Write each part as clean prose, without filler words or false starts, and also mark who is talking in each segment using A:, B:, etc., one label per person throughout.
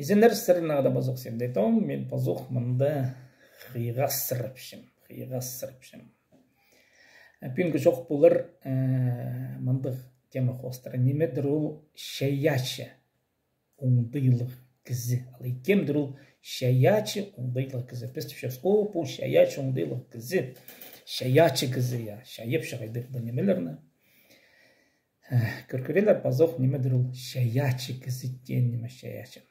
A: Изендер сырнағда базық семде том, мен базық мұнда қиға сырыпшым. Пингі жоқ болыр мұндық тема қостыры. Немедір ол шаячы оңдайлық кізі. Ал екемдір ол шаячы оңдайлық кізі. Песті шөз, бұл шаячы оңдайлық кізі. Шаячы кізі, я. Шайып шығайды бұл немелеріні. Көркөрелер базық немедір ол шаячы кізі ден неме шаячы.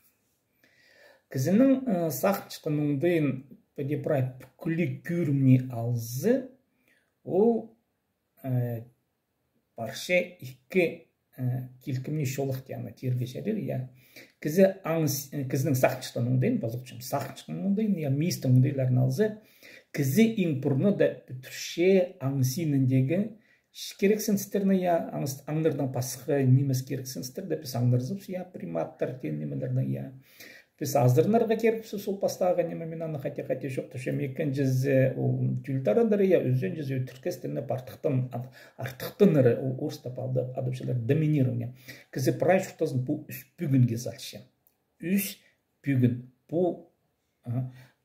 A: Кізінің сақчықын оңдайын подепрай күлі көрімне алзы, ол парше икі келкімне шолық дияны тергешерер, я. Кізінің сақчықтан оңдайын, базықчым, сақчықын оңдайын, я, мейстің оңдайларын алзы, кізі ең бұрны да бүтірше аңсиніндегі керексінстерні, я, аңдырдан пасқы немес керексінстерді, біз аңдырзып, я, приматтар тен немелерді, я. Біз аздырнарға керіпсі сол пастағы неме мен аны қате жоқ түшем екен жүзі түлтарындыры, я, өзен жүзі түркестіні артықтын ұры орыстап адыпшылар доминирование. Кізі прай шұртасын бұл үш бүгінге залшы. Үш бүгін. Бұл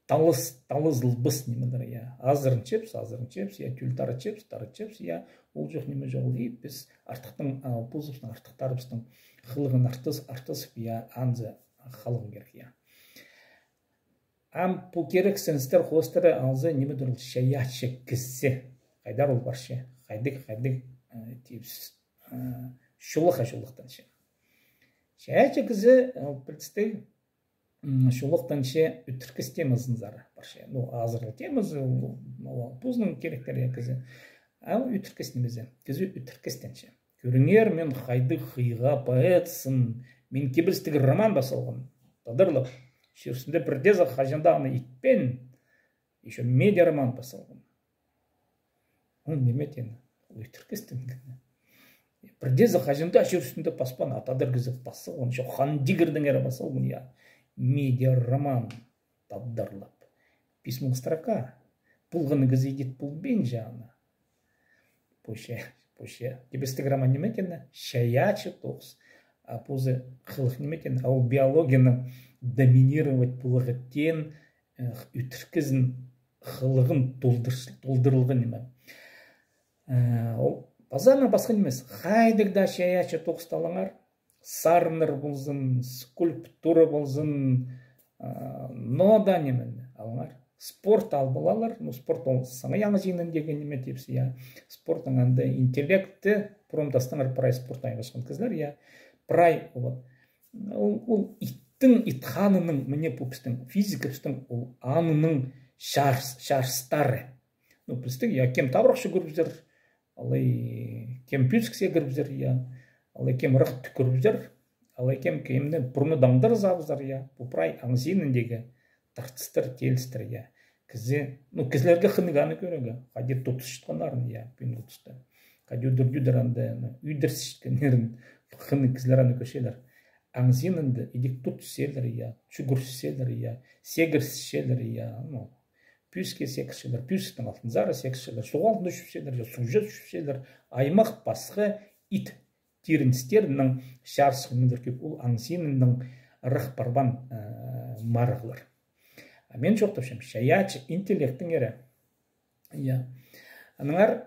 A: талыз лбыс немелері, я. Азырын чепс, я, түлтары чепс, я, ол жоқ неме жоқ дейіп, біз артықтың, бұзыпсың, артықтарыпсың, қылығын артысып, я, анзы қалығын керек, я. Бұл керек сеністер қостыры алзы немедір ол шаячы кізі. Қайдар ол баршы, қайдық дейіпсіз. Шулықтан ше. Шаячы кізі, білістей, шулықтан ше үтіркіс темізін зары баршы. Азырлы темізі, бұзының керектері кізі. Ал үтіркіс немізі, кізі үтіркістен ше. Көріңер мен қайды қиға поэтсын, мен кебілістігі роман басылғын, тадырлып, шерсінде бірдезі қажандағыны итпен, еще медиа роман басылғын. Он немет ені, өйтіркестен. Бірдезі қажанда шерсінде паспан атадыргізі басылғын, еще хандигірдің әрі басылғын, я, медиа роман тадырлып. Письмың строка, бұлғыны гізі едет бұл бен жағына. Пөше, кебілістігі роман немет ені, шаячы тоқс. Пузы қылық неметен, ал биологияны доминировать бұлығыттен үтіркізін қылығын толдырылған неме. Базарына басқа немес, қайдығда шаячы тоқсталыңар, сарныр болзын, скульптура болзын, нода немен алыңар. Спорт ал болалар, спорт ол саңа яңы жиынын деген неме тепсі, я. Спорттың аңды интеллекті, промдастыңар прай спорт айғашқан кізлер, я. Прай, ол иттің, итханының, міне пөпістің, физикапістің, ол анының шарыстары. Пістің, я, кем табырақшы көрбіздер, алай, кем пүскісе көрбіздер, я, алай, кем рық түкірбіздер, алай, кемді бұрны даңдар забыздар, я, бұл прай аңзиніндегі тартыстыр, телістір, я. Кізлерге қынығаны көрегі, қадет тұтыс шытқанарын, я, пен тұтысты. Қадет дүрдюдер анды, үйдірс шытканерін, қыны кізлераны көшелер. Аңзинынды едік тұт селер, я, чүгір селер, я, сегір селер, я, пүске секшелер, пүстің алтын зары секшелер, суғалтын үшіп селер, сужет үшіп селер, аймақ басқы ит терінстерінің шарсығы мүндіркеп, ол аңзинының рық барбан марығылар. Мен жоқтапшым, шаячы интеллекттің әрі. Аныңар,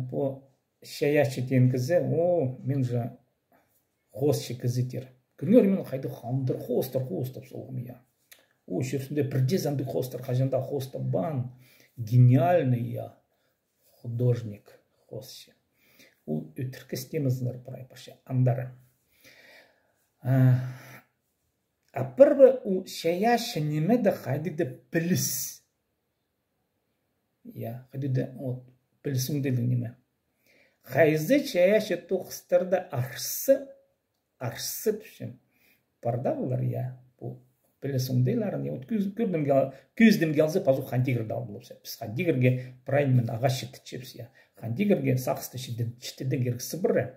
A: бұл шаячы тен кізі, мен жа қосшы кізітер. Күнер мен қайды қамдыр қостар солғым, я. Шерсінде бірде занды қостар, қажанда қостар бан, гениальный, я, художник қосшы. Ол өтіркі істемізілер бірай парша, андары. Бірбі ол шаяшы немеді қайдыды біліс. Я, қайдыды білісіңдеді неме. Қайзы шаяшы тоқыстарды арсы түшін. Барда бұлар, я, бұл білісіңдейларын, көздім келзі пазу қантигірді алып. Біз қантигірге прайнымен ағаш шетті чепс, я. Қантигірге сақысты шеттеден кергісі бірі.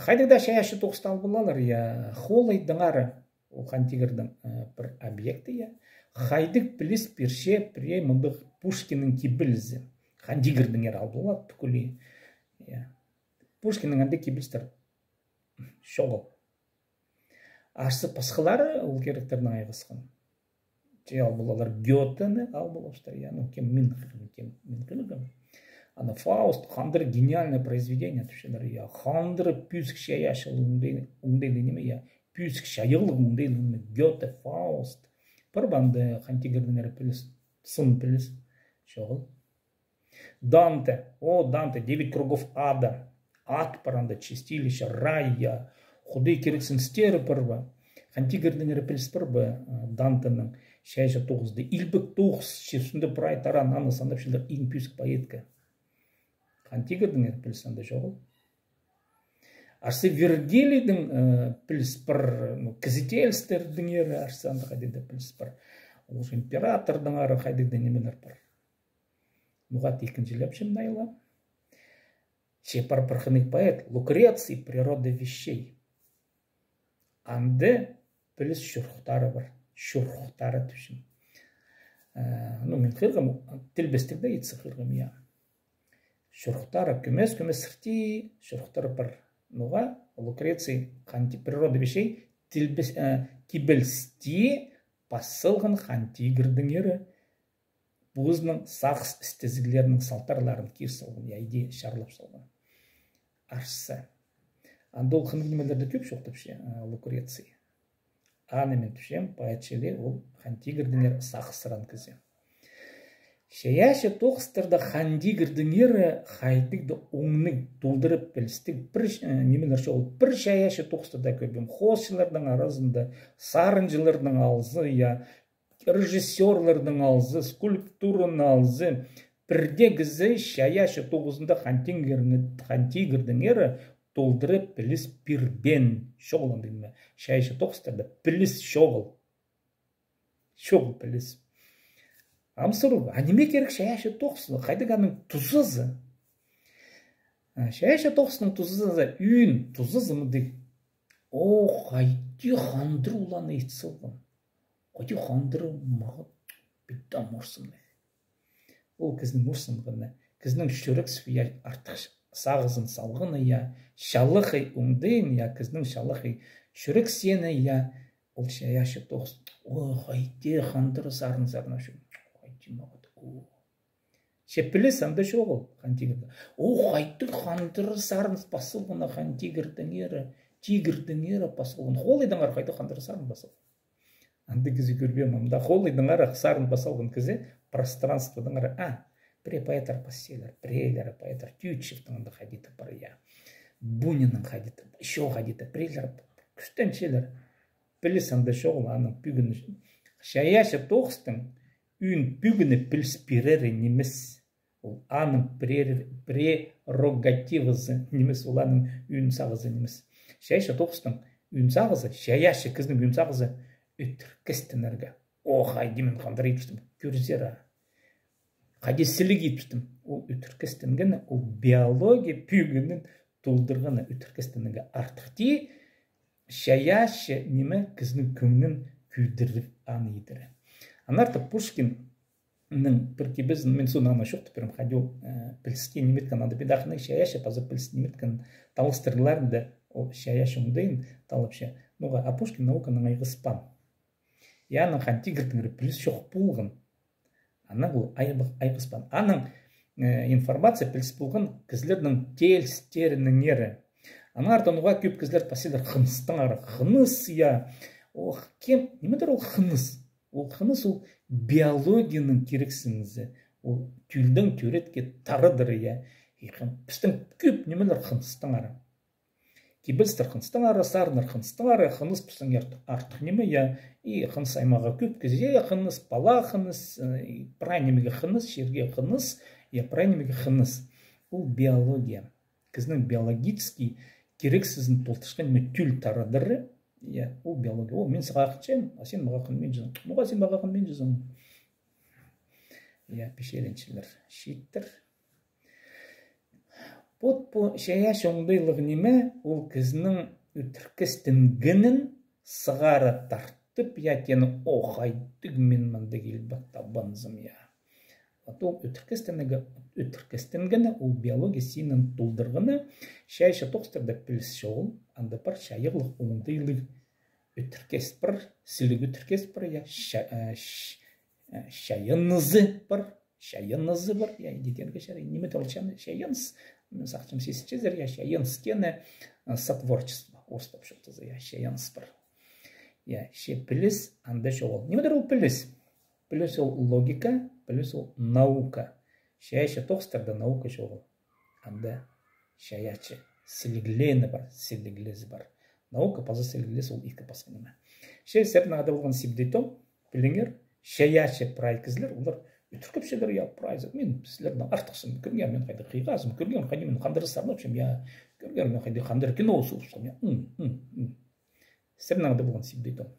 A: Қайдыда шаяшы тоқысты алып бұлалар, я, қолайдыңары, ол қантигірдің бір объекті, я. Қайдық біліс перше пре мұндық Пушкиннің кебілізі. Қантигірдің ер алып бұлады түкілі. Пушкиннің әнде кебілістер шоғыл. Арсы пасқылары ол керектердің айғысқан. Ал бұлалар Гетені ал бұлаштар, ну, кем мен қылығым. Ана Фауст қандыр гениальное произведение түшелер, я қандыры пүзік шаяшылы ұңдейлі неме, я пүзік шайылы ұңдейлі Гете, Фауст. Бір банды қантигердің әрі піліс, сын піліс, шоғыл. Данте, Данте, 9 кругов ада, ад паранда, чистилище, рая, худы керексін стері пірбі. Қантигердің әрі піліс пірбі Дантының шайша 9-ды. Илбік 9 шесінде прай таран аны сандап шылдар ең пүзік поэтка. Қантигердің әрі піліс анда жоғыл. Арсы Вергилийдің піліс бір кізетелістердің әрі арсы анда қайдеді піліс бір. Олшы императордың ары қайдеді немелер бір. Нұғат екіншілеп шымдайла. Шепар бірхінік поэт Лукреций «Природа вещей». Анды піліс шұрықтары бар. Шұрықтары түшін. Ну, мен қырғым, тілбестікді етсі қырғым, я. Шұрықтары көмес сірти, шұрықтары бар. Нуға Лукреций «Природа вещей» кибелсти пасылғын қантигірдің ері бұғызның сақс істезгілерінің салтарларын кер салған, яйде шарлап салған. Арсы. Анда ол қынығнемелерді көп шоқтып ше, Лукреций. Анымен түшем, поэтшеле ол қантигірдің ері сақсыран кізе. Шаяшы тоқыстырда қандигірдің ері қайтықты оңның толдырып білістік бір немелер шоғыл. Бір шаяшы тоқыстырда көбім. Хосшылардың арасында сарынжылардың алзы, режиссерлардың алзы, скульптурын алзы. Бірде гізі шаяшы тоғызында қантигірдің ері толдырып біліс бірбен шоғылын деймі. Шаяшы тоқыстырда біліс шоғыл. Шоғыл біліс. Амсыру, неме керек шаяшы тоқсыны, қайдығаның тұзызы. Шаяшы тоқсының тұзызы, үйін тұзызы мұдық. Қайды қандыры ұланы етсілген. Қайды қандыры мағы бітті мұрсымды. Ол кізінің мұрсымдығыны, кізінің шөрік сүфия артық сағызын салғыны, шалықы ұңдейін, кізінің шалықы шөрік сені, ол шаяшы тоқсын. Қайды қандыры сарын ашу. Шепілі санда шоғыл қантигірді. Қайты қандыры сарыныз басылғына қантигірдің ері басылғын. Қолайдың ар қайты қандыры сарын басылғын. Анды кізі көрбем, амда қолайдың ар сарын басылғын кізі пространстводың ары. Біре поэтар паселер, бірейлері поэтар Тютчевтің анда қадеті бар, Бунинның қадеті, шо қадеті, бірейлері күстеншелер. Білі санда шоғыл, аның бүгін шаяшы тоқыстың үйін бүгіні піліс берері немес, ол аның прерогативызы немес, ол аның үйін сағызы немес. Шаяшы тоқыстың үйін сағызы, шаяшы кіздің үйін сағызы өтіркістін әргі. Қайдемен қандар етпістім, көрзері. Қадесілік етпістім, ол өтіркістінгені, ол биология бүгінін толдырғаны өтіркістінгі артықти, шаяшы неме кіздің көңнің күйдіріп аны едірі. Анарты Пушкинның бірке біздің, мен соны ана шоқты бірім қадел піліске неметкен, анда бедақыны шаяшы пазы піліс неметкен талыстырыларында ол шаяшы ұңдайын талапшы. Нұға, а Пушкин науканың айғыспан. Яның қантигірдің піліс шоқ болғын. Аның ол айғыспан. Аның информация піліс болғын кізлердің телстерінің ері. Аның артынуға көп кізлер паселер қыныстың ары. Қыныс, кем, немедер ол қыныс? Ол қыныс ол биологияның керексіңізі. Ол түлдің төретке тарыдыр, Біздің көп немелер қыныстың ары. Кебілістер қыныстың ары, сарыныр қыныстың ары, қыныс біздің артық неме, қыныс аймаға көп кезде, қыныс, бала қыныс, прай немеге қыныс, жерге қыныс, прай немеге қыныс. Ол биология. Кіздің биологический керексізін толтышқан неме түл тарыдыры, ол биология. Ол мен сыға ақытшайым, сен маға қын мен жүзім. Мұға сен маға қын мен жүзім. Пешеленшілер, шейттір. Бұл шая шоңдайлығы неме, ол кізінің өтіркістінгінің сығары тартып, кені қайдық мен маңды келбақ табанзым, Ол өтіркістінгіні, ол биология сенің толдырғыны, шайша тоқстырда піліс шоғыл, анда бар шайығылық оңдайлық үтіркес бір, сілігі үтіркес бір, я шайынызы бір, я детенге шарай, неме толчаны, шайыныз, мен сақчым сесічезер, я шайынскені сотворчество, остап шоқтызы, я шайыныз бір. Я ше плюс, анда шоғыл. Немедер ол плюс? Плюс ол логика, плюс ол наука. Шаяшы тоқстарда наука шоғыл. Анда шаячы. Сіліглені бар, сіліглезі бар. Наука пазы сіліглез ол екі пасқанема. Ше сәрін ағада болған сибдейтон, біліңер, шаячы прайкізлер, олар үтіркіп шелер, я прайзы. Мен сілердің артықсын, көрген мен қайды қиғазым, көрген қайды мен қандыры сарлапшым, я көрген мен қайды қандыры кино осы ұшқым, я. Сәрін ағада болған сибдейтон.